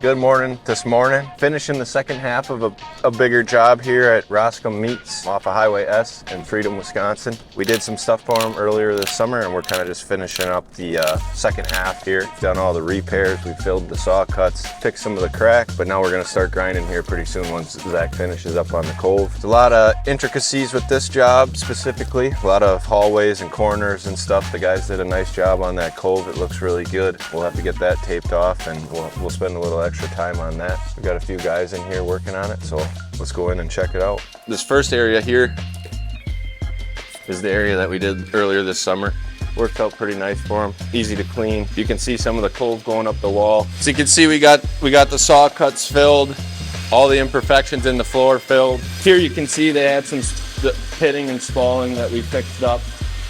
Good morning this morning. Finishing the second half of a bigger job here at Roskom MEATS off of Highway S in Freedom, Wisconsin. We did some stuff for them earlier this summer and we're kind of just finishing up the second half here. We've done all the repairs, we filled the saw cuts, fixed some of the cracks, but now we're going to start grinding here pretty soon once Zach finishes up on the cove. There's a lot of intricacies with this job specifically, a lot of hallways and corners and stuff. The guys did a nice job on that cove. It looks really good. We'll have to get that taped off and we'll spend a little extra time on that. We've got a few guys in here working on it, so let's go in and check it out. This first area here is the area that we did earlier this summer. Worked out pretty nice for them. Easy to clean. You can see some of the cove going up the wall. So you can see we got the saw cuts filled, all the imperfections in the floor filled. Here you can see they had some pitting and spalling that we fixed up.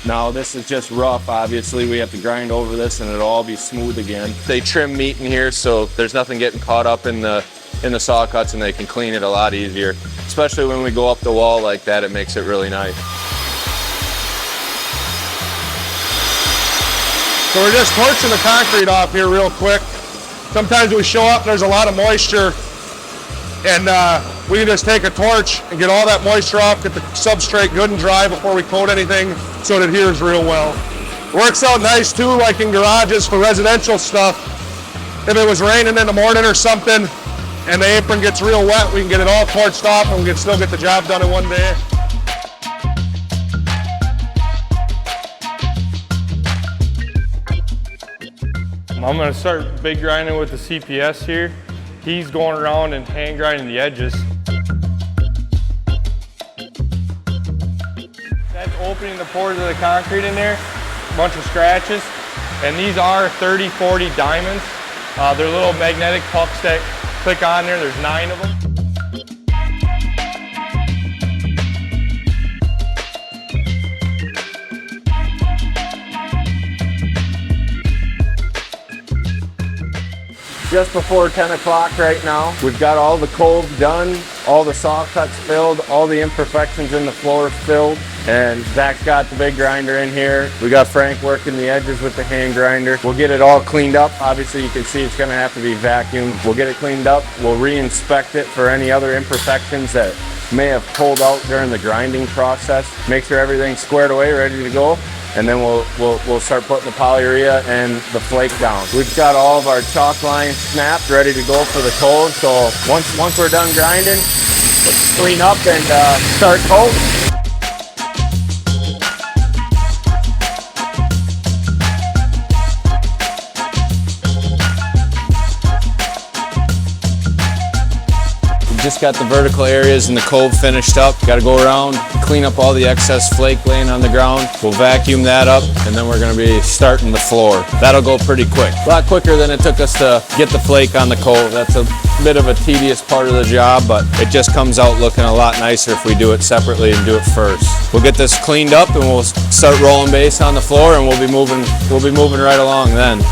Now this is just rough, obviously. We have to grind over this and it'll all be smooth again. They trim meat in here so there's nothing getting caught up in the saw cuts and they can clean it a lot easier. Especially when we go up the wall like that, it makes it really nice. So we're just torching the concrete off here real quick. Sometimes we show up, there's a lot of moisture, and we can just take a torch and get all that moisture off, get the substrate good and dry before we coat anything so it adheres real well. Works out nice too, like in garages for residential stuff. If it was raining in the morning or something and the apron gets real wet, we can get it all torched off and we can still get the job done in one day. I'm going to start big grinding with the CPS here. He's going around and hand grinding the edges. That's opening the pores of the concrete in there, a bunch of scratches. And these are 30-40 diamonds. They're little magnetic pucks that click on there. There's 9 of them. Just before 10 o'clock right now. We've got all the cove done, all the saw cuts filled, all the imperfections in the floor filled, and Zach's got the big grinder in here. We got Frank working the edges with the hand grinder. We'll get it all cleaned up. Obviously you can see it's gonna have to be vacuumed. We'll get it cleaned up. We'll re-inspect it for any other imperfections that may have pulled out during the grinding process. Make sure everything's squared away, ready to go. And then we'll start putting the polyurea and the flake down. We've got all of our chalk lines snapped, ready to go for the cove. So once we're done grinding, let's clean up and start coating. Just got the vertical areas in the cove finished up. Got to go around, clean up all the excess flake laying on the ground. We'll vacuum that up and then we're going to be starting the floor. That'll go pretty quick. A lot quicker than it took us to get the flake on the cove. That's a bit of a tedious part of the job, but it just comes out looking a lot nicer if we do it separately and do it first. We'll get this cleaned up and we'll start rolling base on the floor and we'll be moving right along then.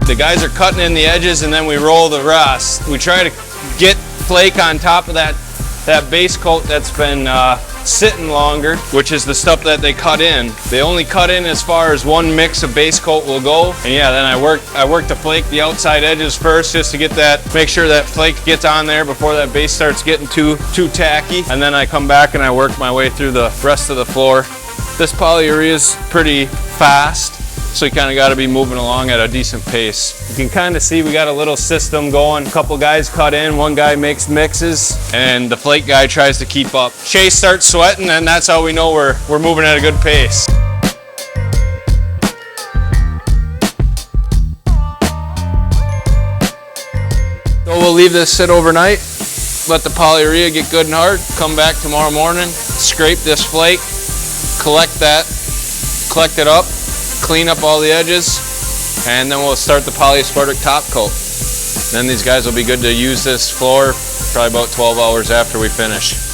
The guys are cutting in the edges and then we roll the rest. We try to get flake on top of that base coat that's been sitting longer, which is the stuff that they cut in. They only cut in as far as one mix of base coat will go. And yeah, then I work to flake the outside edges first just to get make sure that flake gets on there before that base starts getting too tacky. And then I come back and I work my way through the rest of the floor. This polyurea is pretty fast, so you kind of got to be moving along at a decent pace. You can kind of see we got a little system going. A couple guys cut in, one guy makes mixes, and the flake guy tries to keep up. Chase starts sweating, and that's how we know we're moving at a good pace. So we'll leave this sit overnight, let the polyurea get good and hard, come back tomorrow morning, scrape this flake, collect it up, clean up all the edges, and then we'll start the polyaspartic top coat. Then these guys will be good to use this floor probably about 12 hours after we finish.